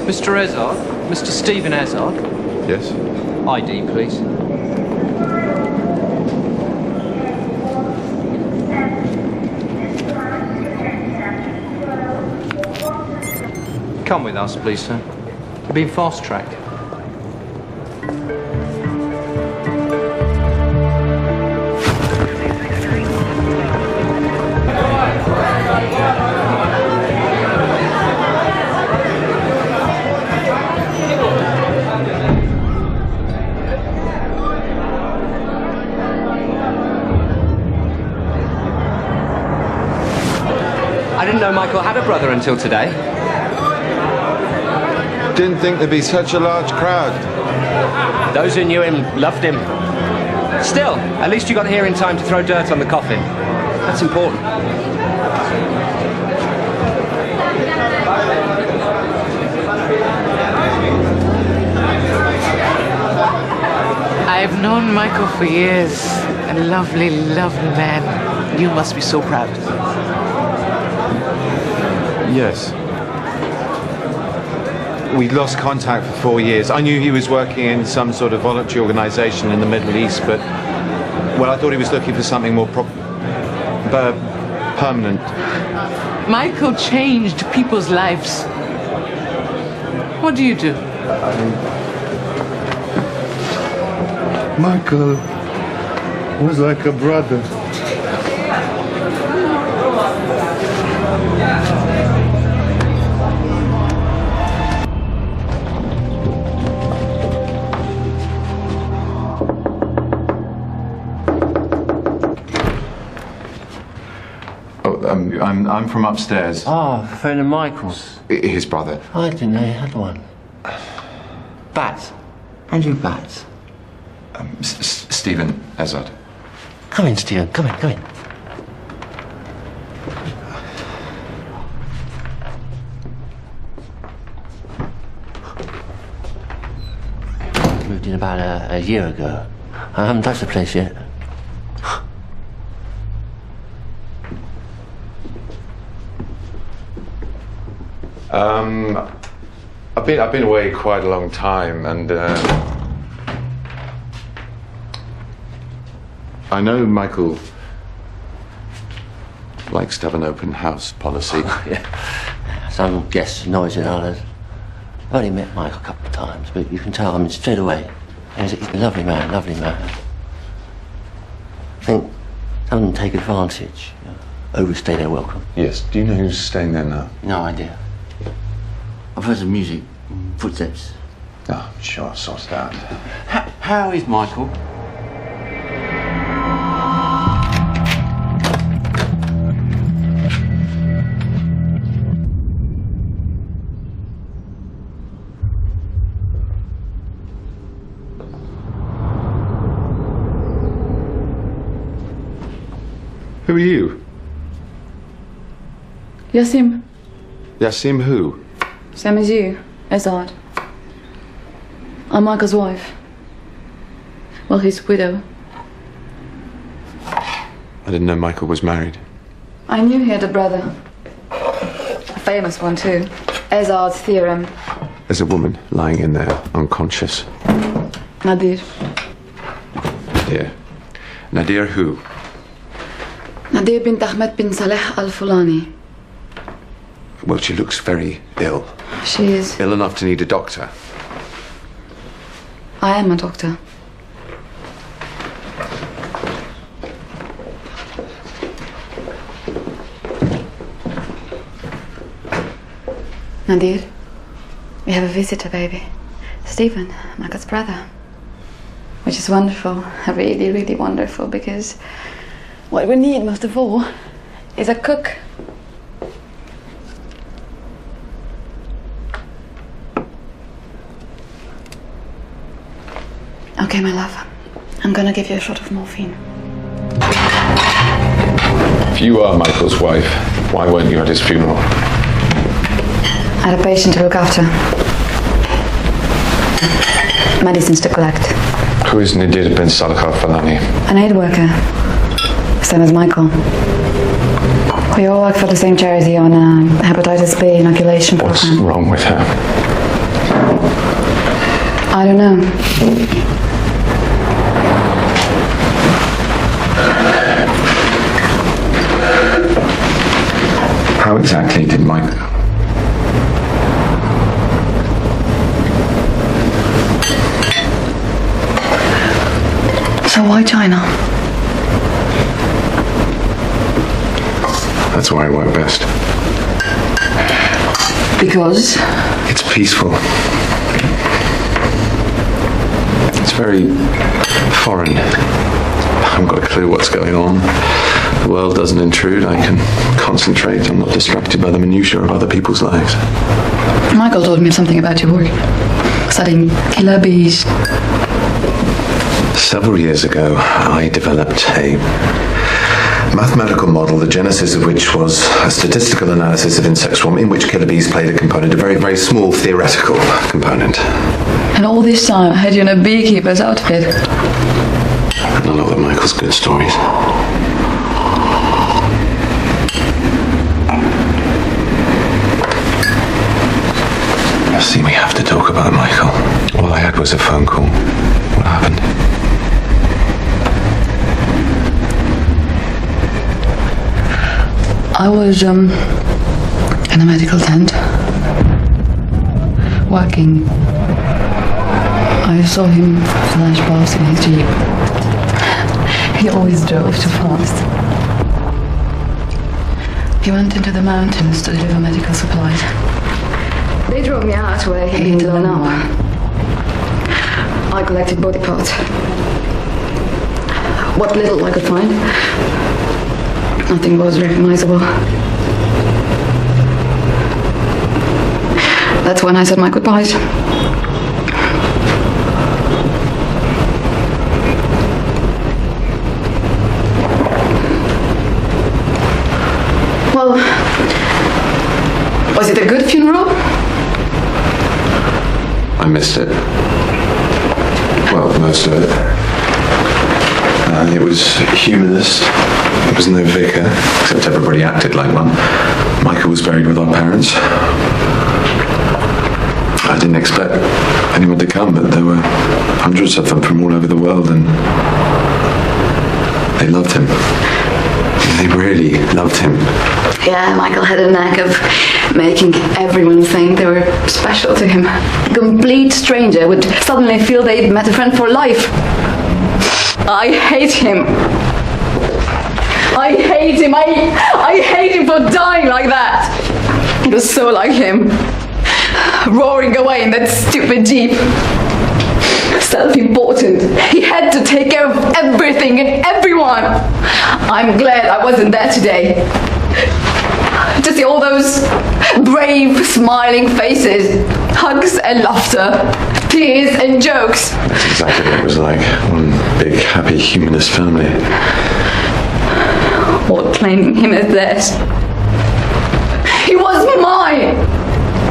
Mr. Hazard? Mr. Stephen Hazard? Yes? ID, please. Come with us, please, sir. You're being fast-tracked. I didn't know Michael had a brother until today. Didn't think there'd be such a large crowd. Those who knew him loved him. Still, at least you got here in time to throw dirt on the coffin. That's important. I've known Michael for years. A lovely, lovely man. You must be so proud. Yes. We'd lost contact for 4 years. I knew he was working in some sort of voluntary organisation in the Middle East, but, well, I thought he was looking for something more permanent. Michael changed people's lives. What do you do? Michael was like a brother. I'm from upstairs. Oh, a friend of Michael's. His brother. I didn't know he had one. Bat. Andrew Bat. Stephen Hazard. Come in, Stephen. Come in, come in. Moved in about a year ago. I haven't touched the place yet. I've been away quite a long time, and I know Michael likes to have an open house policy. Yeah. Some guests noise in others. I've only met Michael a couple of times, but you can tell, I mean, straight away. He's a lovely man, lovely man. I think some of them take advantage, you know, overstay their welcome. Yes. Do you know who's staying there now? No idea. I've heard some music, footsteps. Oh, sure, sort it out. How is Michael? Who are you? Yassim. Yassim who? Same as you, Azad. I'm Michael's wife. Well, his widow. I didn't know Michael was married. I knew he had a brother. A famous one, too. Azad's theorem. There's a woman lying in there, unconscious. Nadir. Nadir. Nadir who? Nadir bint Ahmed bin Saleh al-Fulani. Well, she looks very ill. She is. Ill enough to need a doctor. I am a doctor. Nadir, we have a visitor, baby. Stephen, Michael's brother. Which is wonderful, really, really wonderful, because what we need most of all is a cook. Okay, my love, I'm gonna give you a shot of morphine. If you are Michael's wife, why weren't you at his funeral? I had a patient to look after. Medicines to collect. Who is Nadir bin Salih al-Falani? An aid worker. Same as Michael. We all work for the same charity on a hepatitis B inoculation program. What's wrong with her? I don't know. How exactly did Michael... So why China? That's where I work best. Because? It's peaceful. It's very foreign. I haven't got a clue what's going on. The world doesn't intrude. I can concentrate. I'm not distracted by the minutiae of other people's lives. Michael told me something about your work. Studying killer bees. Several years ago, I developed a mathematical model, the genesis of which was a statistical analysis of insect swarm, in which killer bees played a component, a very, very small theoretical component. And all this time I had you in a beekeeper's outfit. And a lot of Michael's good stories. See, we have to talk about Michael. All I had was a phone call. What happened? I was in a medical tent, working. I saw him flash past in his jeep. He always drove too fast. He went into the mountains to deliver medical supplies. They drove me out where he'd been blown up. I collected body parts. What little I could find. Nothing was recognizable. That's when I said my goodbyes. Well, was it a good funeral? I missed it. Well, most of it. It was humorless. There was no vicar, except everybody acted like one. Michael was buried with our parents. I didn't expect anyone to come, but there were hundreds of them from all over the world, and they loved him. They really loved him. Yeah, Michael had a knack of making everyone think they were special to him. A complete stranger would suddenly feel they'd met a friend for life. I hate him. I hate him. I hate him for dying like that. It was so like him. Roaring away in that stupid jeep. Self-important. He had to take care of everything and everyone. I'm glad I wasn't there today. To see all those brave, smiling faces, hugs and laughter, tears and jokes. That's exactly what it was like. One big, happy, humanist family. All claiming him as theirs. He was mine.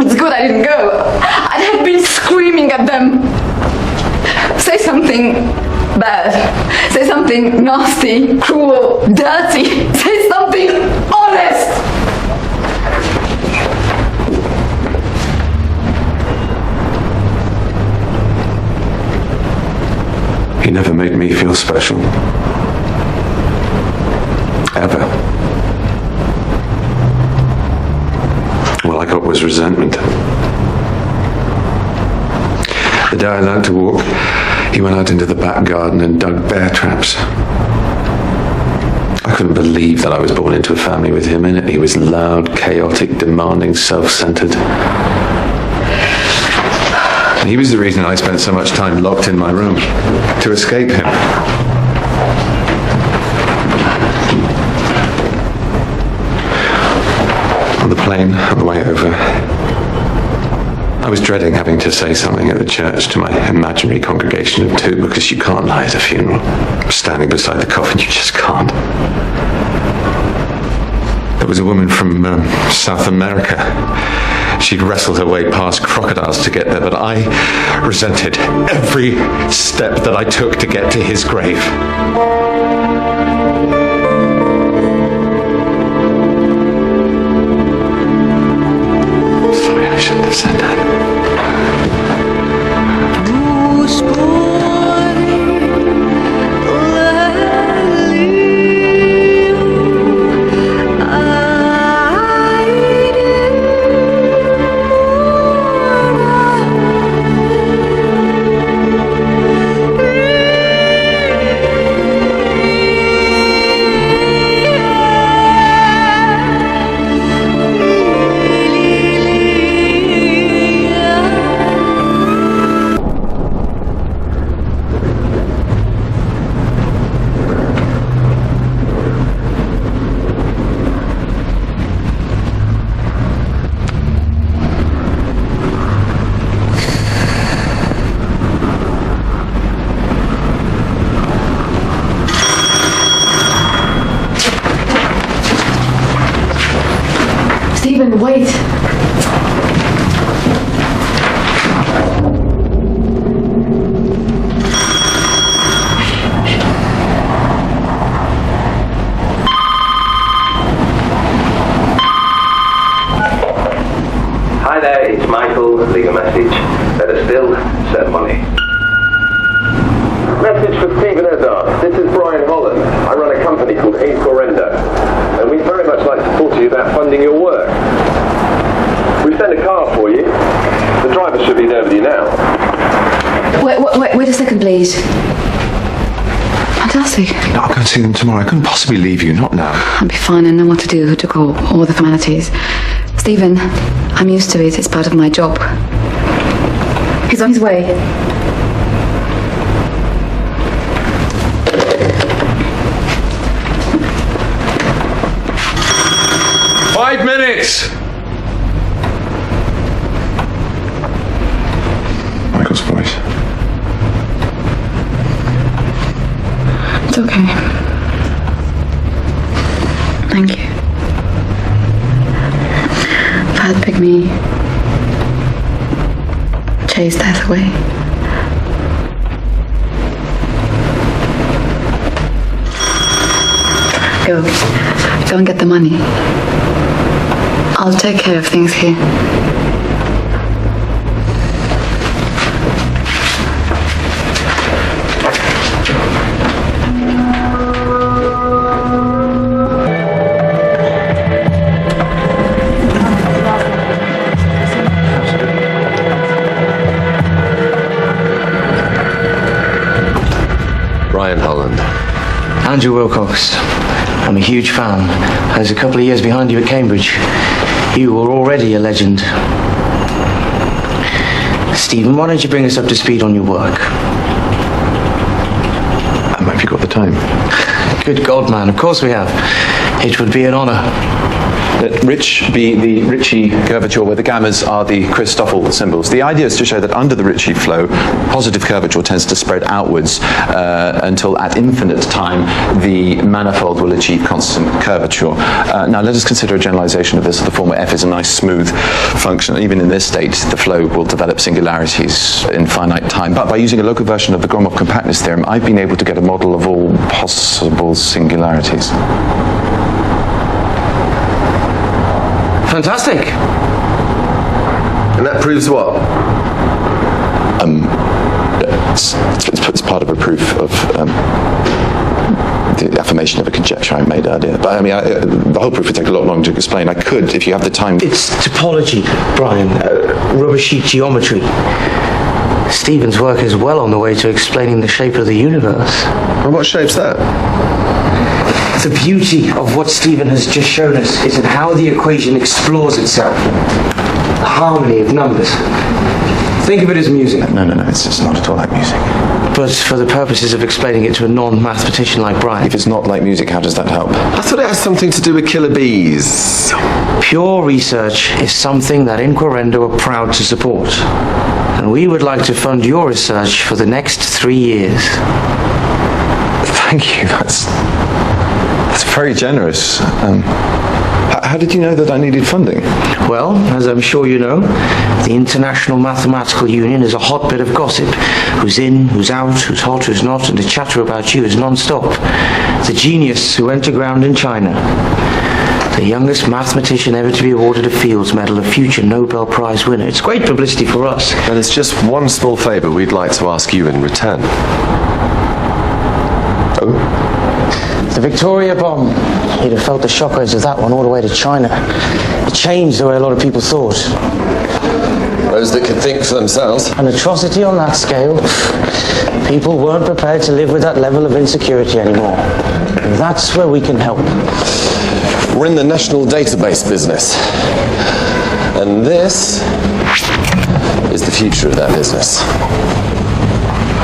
It's good I didn't go. I'd have been screaming at them. Say something bad. Say something nasty, cruel, dirty. Say something honest. He never made me feel special. Ever. Well, was resentment. The day I learned to walk, he went out into the back garden and dug bear traps. I couldn't believe that I was born into a family with him in it. He was loud, chaotic, demanding, self-centered. He was the reason I spent so much time locked in my room, to escape him. On the plane, on the way over, I was dreading having to say something at the church to my imaginary congregation of 2, because you can't lie at a funeral. Standing beside the coffin, you just can't. There was a woman from South America. She'd wrestled her way past crocodiles to get there, but I resented every step that I took to get to his grave. Sorry, I shouldn't have said that. Stephen, wait. Hi there, it's Michael. Leave a message. Better still, send money. Message for Stephen Ezzard. This is Brian Holland. I run a company called Ace Orenda, and we'd very much like to talk to you about funding your work. We've sent a car for you. The driver should be there with you now. Wait a second, please. Fantastic. No, I'll go and see them tomorrow. I couldn't possibly leave you, not now. I'll be fine. I know what to do, who to call, all the formalities. Stephen, I'm used to it. It's part of my job. He's on his way. Five minutes! Michael's voice. It's okay. Thank you. If I had Pygmy chase death away. Go and get the money. I'll take care of things here. Brian Holland. Andrew Wilcox. I'm a huge fan. I was a couple of years behind you at Cambridge. You were already a legend. Stephen, why don't you bring us up to speed on your work? Have you got the time? Good God, man, of course we have. It would be an honour. Let Rich be the Ricci curvature, where the gammas are the Christoffel symbols. The idea is to show that under the Ricci flow, positive curvature tends to spread outwards until at infinite time the manifold will achieve constant curvature. Now let us consider a generalization of this. The form where f is a nice smooth function. Even in this state, the flow will develop singularities in finite time. But by using a local version of the Gromov compactness theorem, I've been able to get a model of all possible singularities. Fantastic. And that proves what? It's part of a proof of the affirmation of a conjecture I made earlier. But I mean, the whole proof would take a lot longer to explain. I could, if you have the time. It's topology, Brian. Rubber sheet geometry. Stephen's work is well on the way to explaining the shape of the universe. And what shape's that? The beauty of what Stephen has just shown us is in how the equation explores itself. The harmony of numbers. Think of it as music. No, it's not at all like music. But for the purposes of explaining it to a non-mathematician like Brian. If it's not like music, how does that help? I thought it has something to do with killer bees. Pure research is something that Inquirendo are proud to support. And we would like to fund your research for the next 3 years. Thank you. That's very generous. How did you know that I needed funding? Well, as I'm sure you know, the International Mathematical Union is a hotbed of gossip. Who's in, who's out, who's hot, who's not, and the chatter about you is non-stop. The genius who went to ground in China. The youngest mathematician ever to be awarded a Fields Medal, a future Nobel Prize winner. It's great publicity for us. And there's just one small favour we'd like to ask you in return. Oh? The Victoria bomb. You'd have felt the shockwaves of that one all the way to China. It changed the way a lot of people thought. Those that could think for themselves. An atrocity on that scale. People weren't prepared to live with that level of insecurity anymore. And that's where we can help. We're in the national database business. And this is the future of that business.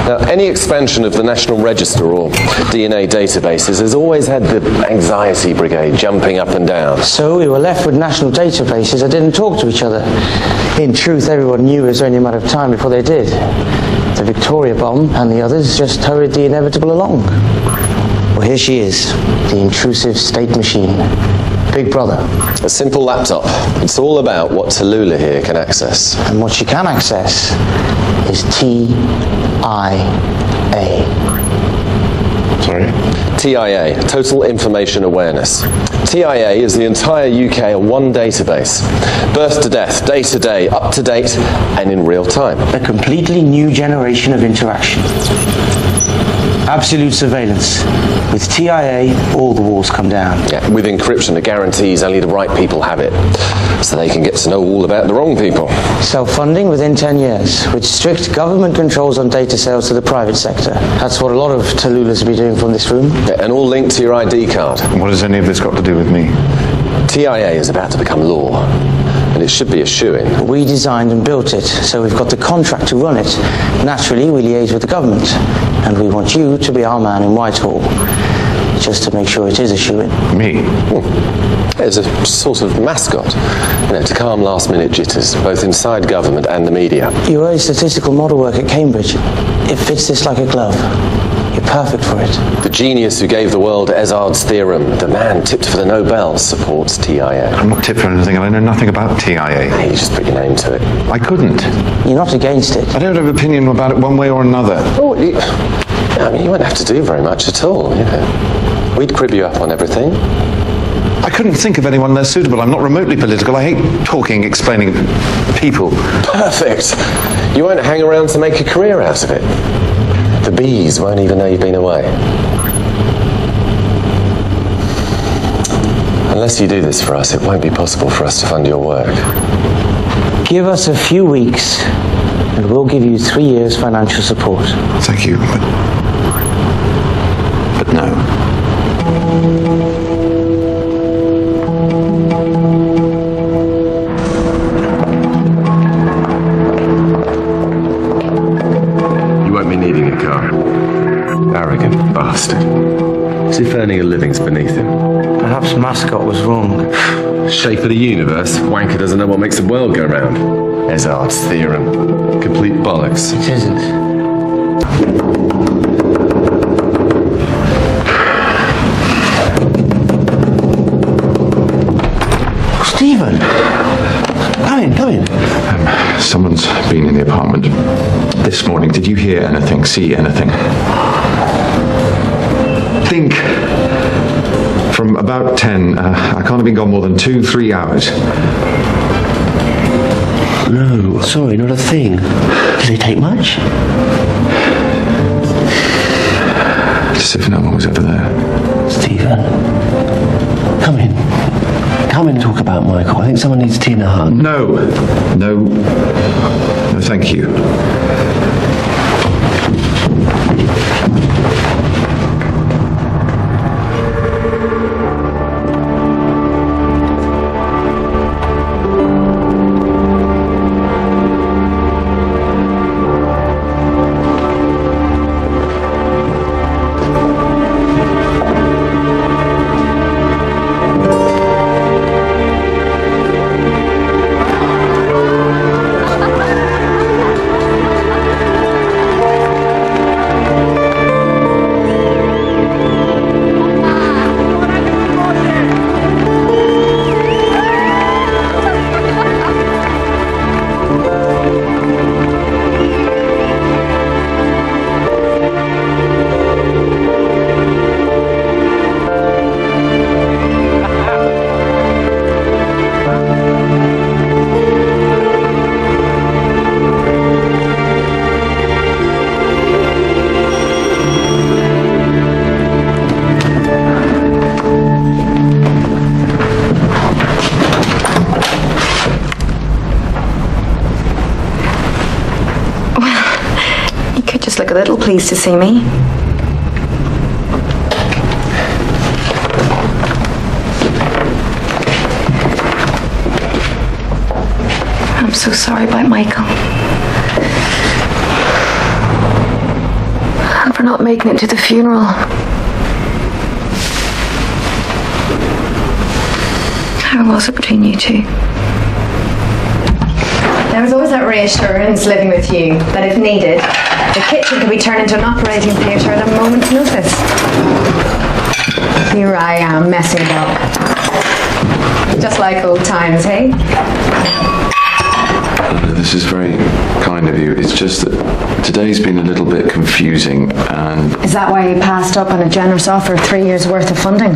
Now, any expansion of the National Register or DNA databases has always had the anxiety brigade jumping up and down. So we were left with national databases that didn't talk to each other. In truth, everyone knew it was only a matter of time before they did. The Victoria bomb and the others just hurried the inevitable along. Well, here she is, the intrusive state machine. Big Brother. A simple laptop. It's all about what Tallulah here can access. And what she can access is TIA. Sorry? TIA, Total Information Awareness. TIA is the entire UK a one database. Birth to death, day to day, up to date, and in real time. A completely new generation of interaction. Absolute surveillance. With TIA, all the walls come down. Yeah, with encryption that guarantees only the right people have it, so they can get to know all about the wrong people. Self-funding within 10 years, with strict government controls on data sales to the private sector. That's what a lot of Tallulahs will be doing from this room. Yeah, and all linked to your ID card. What has any of this got to do with me? TIA is about to become law, and it should be a shoo-in. We designed and built it, so we've got the contract to run it. Naturally, we liaise with the government, and we want you to be our man in Whitehall, just to make sure it is a shoo-in. Me? As a sort of mascot, to calm last-minute jitters, both inside government and the media. Your early statistical model work at Cambridge, it fits this like a glove. You're perfect for it. The genius who gave the world Ezard's theorem, the man tipped for the Nobel, supports TIA. I'm not tipped for anything, and I know nothing about TIA. Hey, you just put your name to it. I couldn't. You're not against it. I don't have an opinion about it one way or another. Oh, you won't have to do very much at all, We'd crib you up on everything. I couldn't think of anyone less suitable. I'm not remotely political. I hate talking, explaining people. Perfect. You won't hang around to make a career out of it. The bees won't even know you've been away. Unless you do this for us, it won't be possible for us to fund your work. Give us a few weeks, and we'll give you 3 years financial support. Thank you, but no. Arrogant bastard. As if earning a living's beneath him. Perhaps mascot was wrong. Shape of the universe. Wanker doesn't know what makes the world go round. Ezard's theorem. Complete bollocks. It isn't. Stephen! Come in. Someone's been in the apartment this morning. Did you hear anything, see anything? Think. From about 10, I can't have been gone more than 2-3 hours. No, sorry, not a thing. Did it take much? As if no one was ever there. Stephen. Come in. Come in and talk about Michael. I think someone needs tea and a hug. No, thank you. A little pleased to see me. I'm so sorry about Michael. And for not making it to the funeral. How was it between you two? There was always that reassurance living with you that if needed, the kitchen could be turned into an operating theatre at a moment's notice. Here I am, messing it up. Just like old times, hey? This is very kind of you. It's just that today's been a little bit confusing and... Is that why you passed up on a generous offer of 3 years' worth of funding?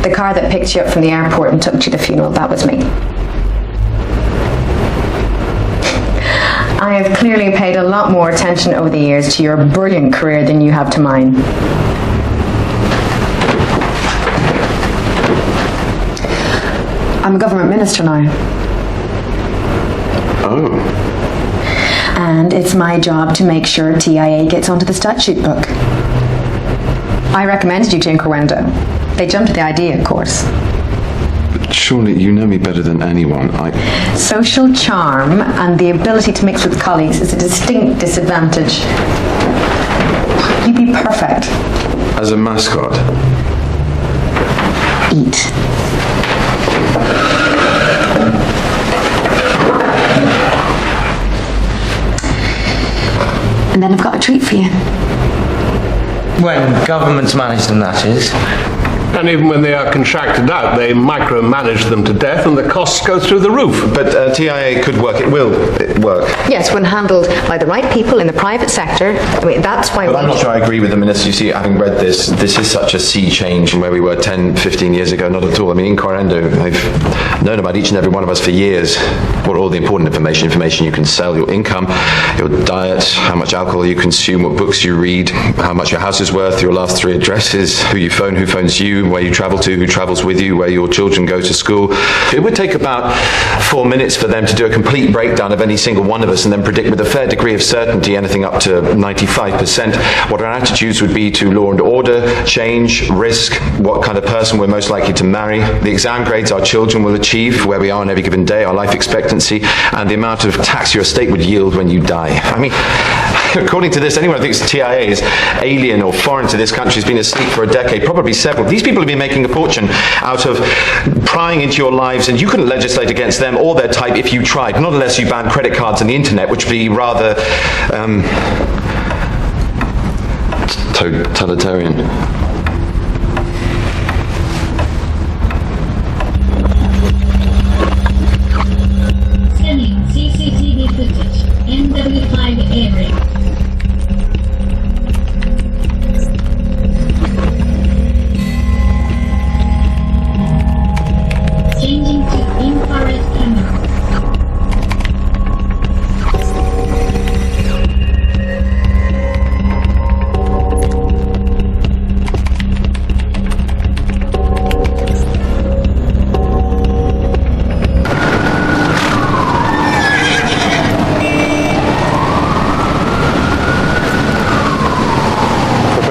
The car that picked you up from the airport and took you to the funeral, that was me. I have clearly paid a lot more attention over the years to your brilliant career than you have to mine. I'm a government minister now. Oh. And it's my job to make sure TIA gets onto the statute book. I recommended you to Incorwendo. They jumped at the idea, of course. But surely you know me better than anyone. Social charm and the ability to mix with colleagues is a distinct disadvantage. You'd be perfect. As a mascot? Eat. And then I've got a treat for you. When governments manage them, that is. And even when they are contracted out, they micromanage them to death and the costs go through the roof. But TIA could work. It will work. Yes, when handled by the right people in the private sector. I mean, that's why But I'm not sure I agree with the Minister. You see, having read this is such a sea change from where we were 10, 15 years ago. Not at all. I mean, in Incorwendo, they've known about each and every one of us for years. What all the important information you can sell, your income, your diet, how much alcohol you consume, what books you read, how much your house is worth, your last 3 addresses, who you phone, who phones you, where you travel to, who travels with you, where your children go to school. It would take about 4 minutes for them to do a complete breakdown of any single one of us and then predict with a fair degree of certainty, anything up to 95%, what our attitudes would be to law and order, change, risk, what kind of person we're most likely to marry, the exam grades our children will achieve, where we are on every given day, our life expectancy, and the amount of tax your estate would yield when you die. I mean, according to this, anyone who thinks TIA is alien or foreign to this country has been asleep for a decade, probably several. These people have been making a fortune out of prying into your lives, and you couldn't legislate against them or their type if you tried, not unless you banned credit cards and the internet, which would be rather totalitarian. Scanning CCTV footage, NW5 area. Changing to infrared camera.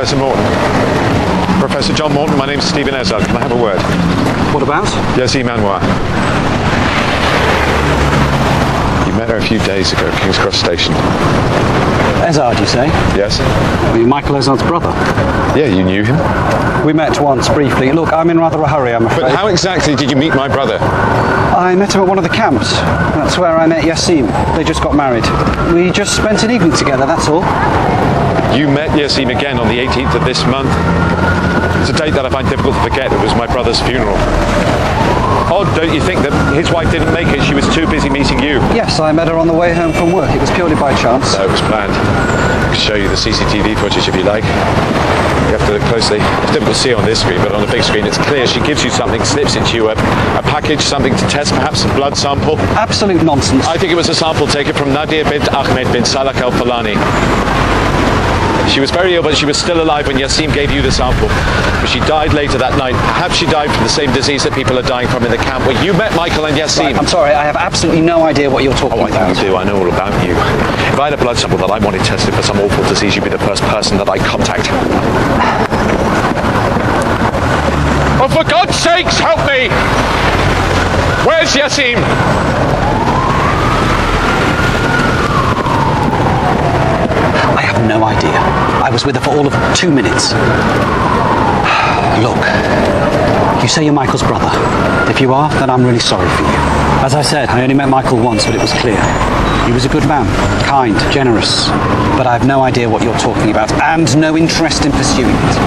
Professor Morton. Professor John Morton, my name's Stephen Ezard. Can I have a word? What about? Yes, Manoir. You met her a few days ago, King's Cross Station. Ezard, you say? Yes? Are you Michael Ezard's brother? Yeah, you knew him. We met once, briefly. Look, I'm in rather a hurry, I'm afraid. But how exactly did you meet my brother? I met him at one of the camps. That's where I met Yassim. They just got married. We just spent an evening together, that's all. You met Yassim again on the 18th of this month. It's a date that I find difficult to forget. It was my brother's funeral. Odd, don't you think, that his wife didn't make it? She was too busy meeting you. Yes, I met her on the way home from work. It was purely by chance. No, it was planned. I can show you the CCTV footage if you like. You have to look closely. It's difficult to see on this screen, but on the big screen it's clear. She gives you something, slips into you a package, something to test, perhaps a blood sample. Absolute nonsense. I think it was a sample taken from Nadia bint Ahmed bin Salah al-Falani. She was very ill, but she was still alive when Yassim gave you the sample. But she died later that night. Perhaps she died from the same disease that people are dying from in the camp where you met Michael and Yassim. Right, I'm sorry, I have absolutely no idea what you're talking about. I think you do. I know all about you. If I had a blood sample that I wanted tested for some awful disease, you'd be the first person that I'd contact. Oh, for God's sakes, help me! Where's Yassim? I have no idea. I was with her for all of 2 minutes. Look, you say you're Michael's brother. If you are, then I'm really sorry for you. As I said, I only met Michael once, but it was clear. He was a good man, kind, generous. But I have no idea what you're talking about, and no interest in pursuing it.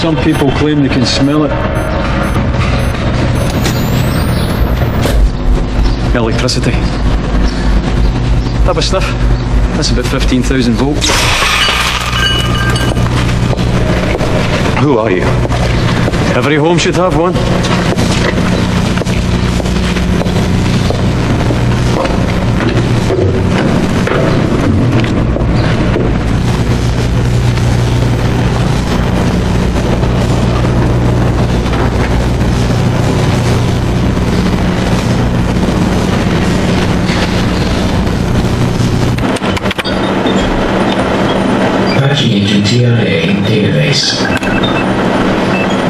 Some people claim they can smell it. Electricity. Have a sniff. That's about 15,000 volts. Who are you? Every home should have one. Into TIA database.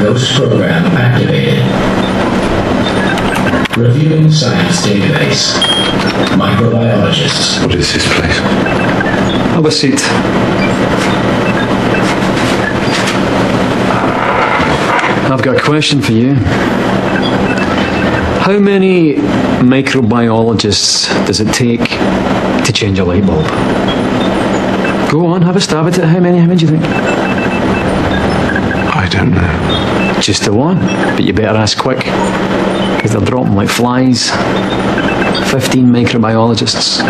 Ghost program activated. Reviewing science database. Microbiologists. What is this place? Have a seat. I've got a question for you. How many microbiologists does it take to change a light bulb? Go on, have a stab at it. How many do you think? I don't know. Just the one, but you better ask quick, because they're dropping like flies. 15 microbiologists,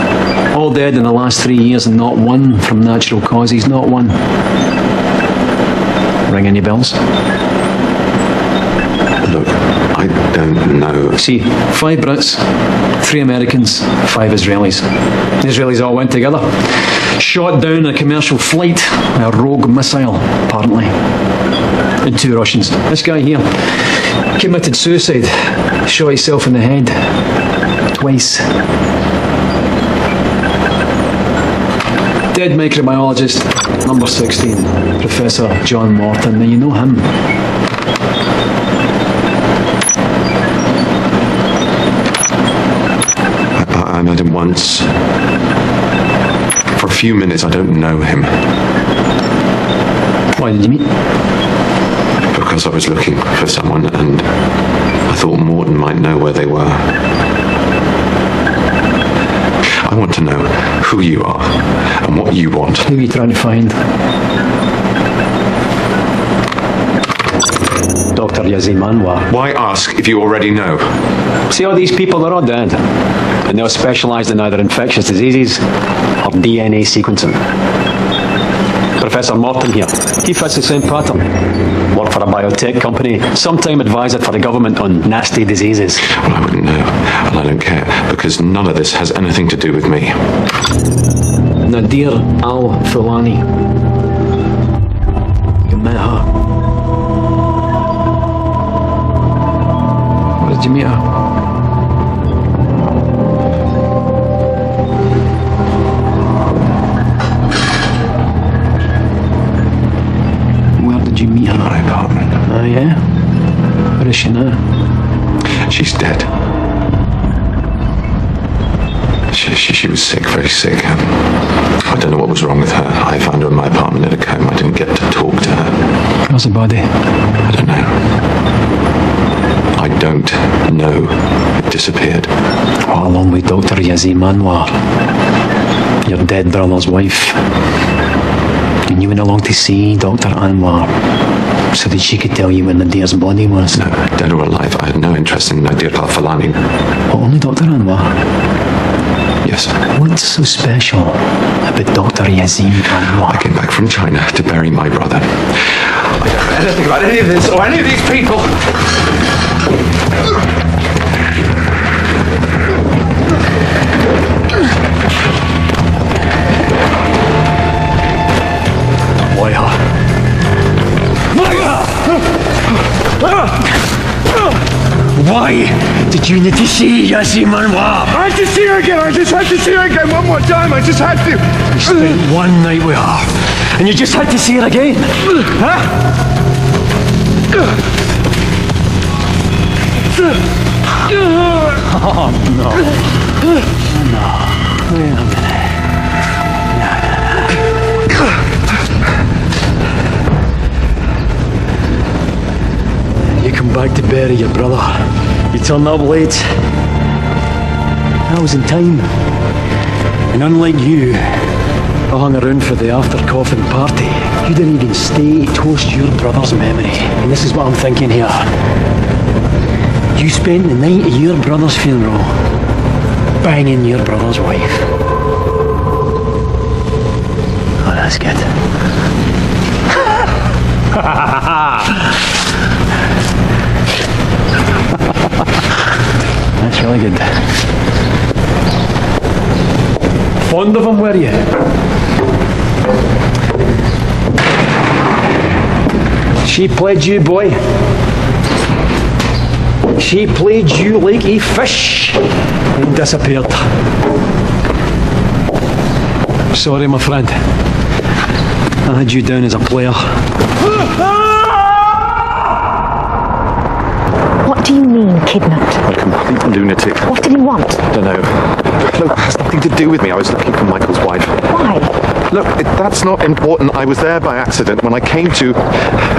all dead in the last 3 years, and not one from natural causes, not one. Ring any bells? Look, know. See, 5 Brits, 3 Americans, 5 Israelis. The Israelis all went together. Shot down a commercial flight with a rogue missile, apparently. And 2 Russians. This guy here committed suicide. Shot himself in the head. Twice. Dead microbiologist, number 16, Professor John Morton. Now you know him. I met him once. For a few minutes, I don't know him. Why did you meet? Because I was looking for someone and I thought Morton might know where they were. I want to know who you are and what you want. Who are you trying to find? Dr. Yazim Anwar. Why ask if you already know? See all these people, they're all dead. And they're specialised in either infectious diseases or DNA sequencing. Professor Morton here, he fits the same pattern. Worked for a biotech company, sometime advisor for the government on nasty diseases. Well, I wouldn't know, and I don't care, because none of this has anything to do with me. Nadir Al-Fulani. You met her. Where did you meet her? You meet her? My apartment. Oh yeah? Where is she now? She's dead. She was sick, very sick. I don't know what was wrong with her. I found her in my apartment in a coma. I didn't get to talk to her. How's the body? I don't know. I don't know. It disappeared. Oh, along with Dr. Yazim Anwar, your dead brother's wife. And you went along to see Dr. Anwar so that she could tell you where Nadir's body was? No, dead or alive, I had no interest in Nadir Al-Fulani. Oh, only Dr. Anwar? Yes. What's so special about Dr. Yazim Anwar? I came back from China to bury my brother. I don't know anything about any of this or any of these people. Why did you need to see Yazim Anwar? I had to see her again. I just had to see her again one more time. I just had to. You spent one night with her, and you just had to see her again, huh? Oh no! No! Wait a minute. You come back to bury your brother. You turn up late. I was in time. And unlike you, I hung around for the after-coffin party. You didn't even stay to toast your brother's memory. And this is what I'm thinking here. You spent the night of your brother's funeral banging your brother's wife. Oh, that's good. That's really good. Fond of him, were you? She played you, boy. She played you like a fish and disappeared. Sorry, my friend. I had you down as a player. What do you mean, kidnapped? A complete lunatic. What did he want? I don't know. Look, it has nothing to do with me. I was looking for Michael's wife. Why? Look, that's not important. I was there by accident. When I came to,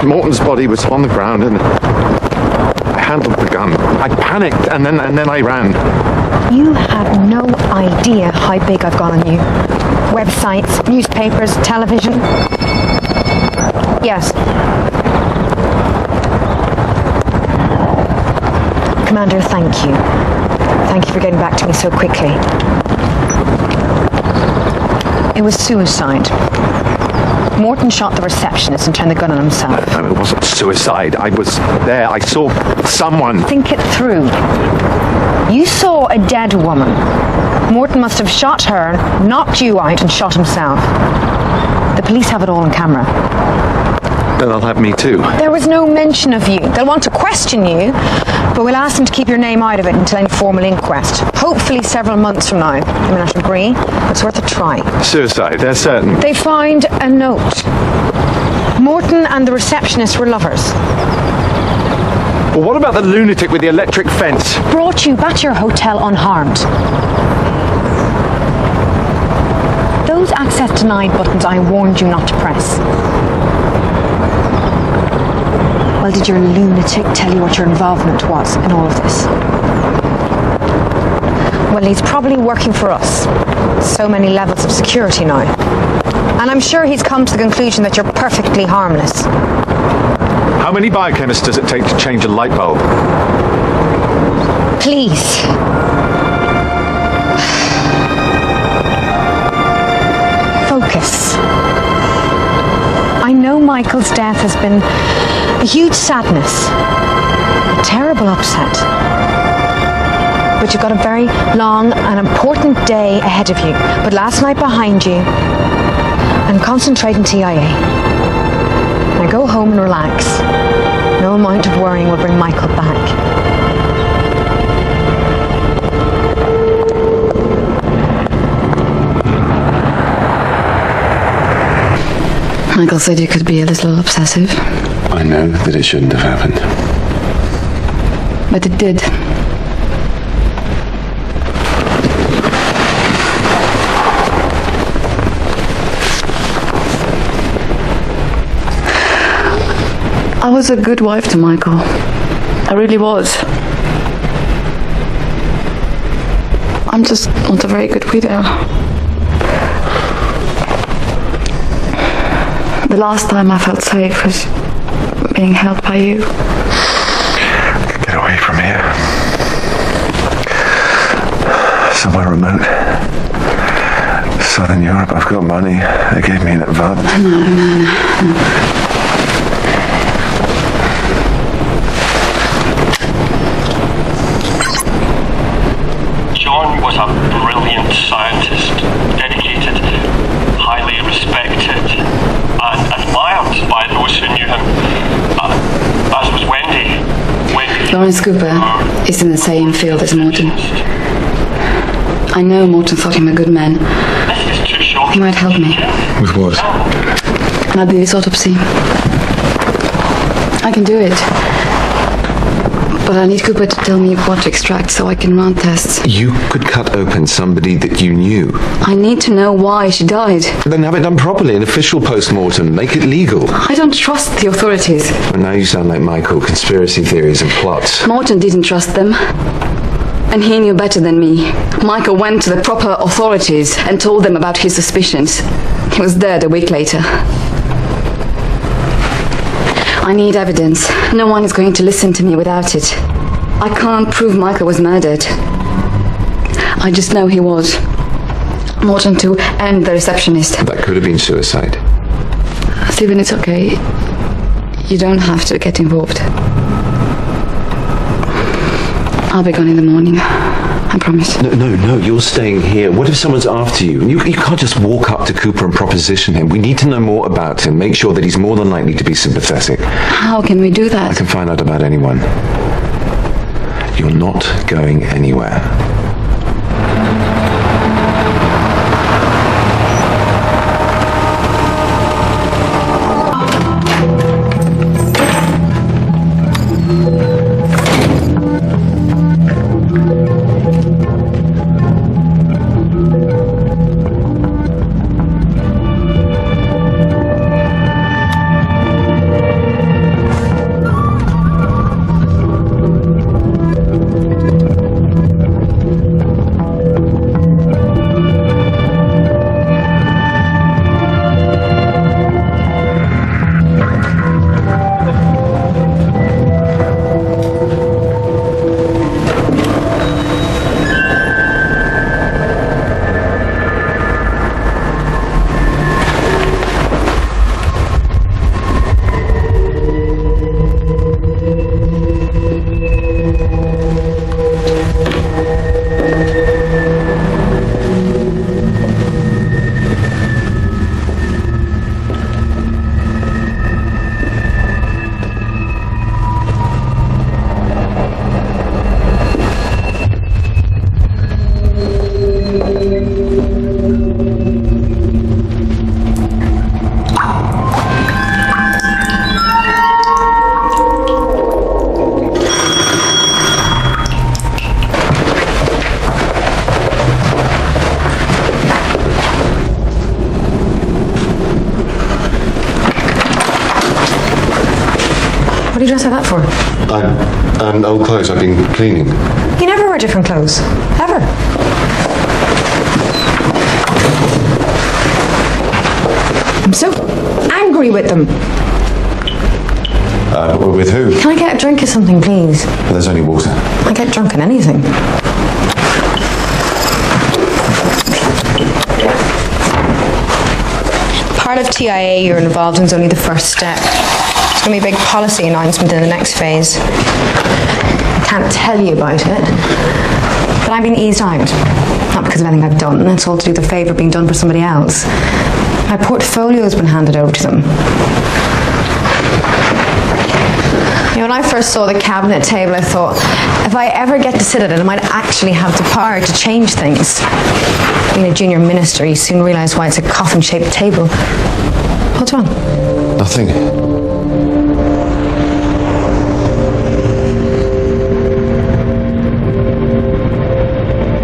Morton's body was on the ground and I handled the gun. I panicked and then I ran. You have no idea how big I've gone on you. Websites, newspapers, television. Yes. Commander, thank you. Thank you for getting back to me so quickly. It was suicide. Morton shot the receptionist and turned the gun on himself. No, it wasn't suicide. I was there. I saw someone. Think it through. You saw a dead woman. Morton must have shot her, knocked you out, and shot himself. The police have it all on camera. Then they'll have me too. There was no mention of you. They'll want to question you, but we'll ask them to keep your name out of it until any formal inquest. Hopefully several months from now. I mean, I should agree, but it's worth a try. Suicide, they're certain. They found a note. Morton and the receptionist were lovers. Well, what about the lunatic with the electric fence? Brought you back to your hotel unharmed. Those access denied buttons I warned you not to press. Well, did your lunatic tell you what your involvement was in all of this? Well, he's probably working for us. So many levels of security now. And I'm sure he's come to the conclusion that you're perfectly harmless. How many biochemists does it take to change a light bulb? Please. Focus. I know Michael's death has been a huge sadness, a terrible upset. But you've got a very long and important day ahead of you. But last night behind you, and concentrate on TIA. Now go home and relax. No amount of worrying will bring Michael back. Michael said you could be a little obsessive. I know that it shouldn't have happened. But it did. I was a good wife to Michael. I really was. I'm just not a very good widow. The last time I felt safe was being held by you. Get away from here. Somewhere remote. Southern Europe. I've got money. They gave me an advance. No. John was a brilliant scientist, dedicated, highly respected, and admired by those who knew him, as was Wendy. Lawrence Cooper is in the same field as Morton. I know Morton thought him a good man. He might help me. With what? I'll do his autopsy. I can do it. But I need Cooper to tell me what to extract so I can run tests. You could cut open somebody that you knew. I need to know why she died. Then have it done properly, an official post-mortem. Make it legal. I don't trust the authorities. Well, now you sound like Michael. Conspiracy theories and plots. Morton didn't trust them. And he knew better than me. Michael went to the proper authorities and told them about his suspicions. He was dead a week later. I need evidence. No one is going to listen to me without it. I can't prove Michael was murdered. I just know he was. Morton too, and the receptionist. That could have been suicide. Stephen, it's okay. You don't have to get involved. I'll be gone in the morning. I promise. No, you're staying here. What if someone's after you? You can't just walk up to Cooper and proposition him. We need to know more about him. Make sure that he's more than likely to be sympathetic. How can we do that? I can find out about anyone. You're not going anywhere. say that for? And old clothes I've been cleaning. You never wear different clothes. Ever. I'm so angry with them. With who? Can I get a drink or something, please? There's only water. I get drunk on anything. Part of TIA you're involved in is only the first step. There's going to be a big policy announcement in the next phase. I can't tell you about it, but I'm being eased out. Not because of anything I've done, it's all to do with the favour being done for somebody else. My portfolio has been handed over to them. You know, when I first saw the cabinet table, I thought, if I ever get to sit at it, I might actually have the power to change things. Being a junior minister, you soon realise why it's a coffin-shaped table. What's wrong? Nothing.